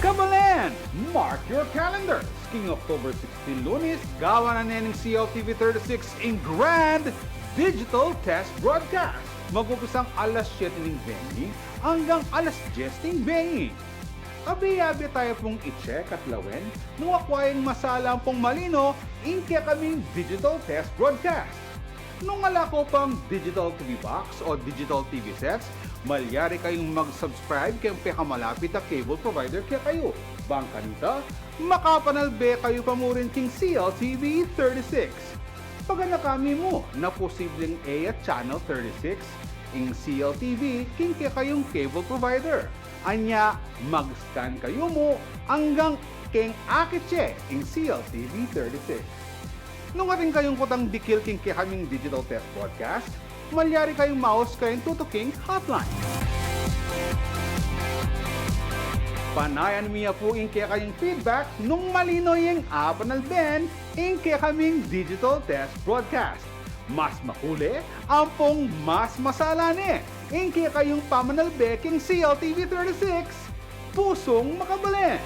Kabalen! Mark your calendars! King October 16 Lunis, gawan na ng CLTV 36 in grand digital test broadcast. Mag-umpisang alas 7 ng venue hanggang alas 10 ng venue. Abi-abi tayo pong i-check at lawin nung akwayang masala pong malino in kekaming digital test broadcast. Nung wala ko pang digital TV box o digital TV sets, malyari kayong mag-subscribe kay pekamalapit na cable provider kekayu. Bangkanita, makapanalbe kayo pa mo rin king CLTV 36. Pag nakami mo na posibleng A at Channel 36, ing CLTV king kekayung cable provider. Anya, mag-scan kayo mo hanggang keng akitse ing CLTV 36. Nung ating kayong kutang dikil king kekaming digital test broadcast, malyari kayong mawus kayong tutuking hotline. Panayan miya po ing kayong feedback nung malino yung pamanalbe ing kekaming digital test broadcast. Mas makule, ampong mas masala ni ing kayong pamanalbe king CLTV 36, Pusung Makabalen.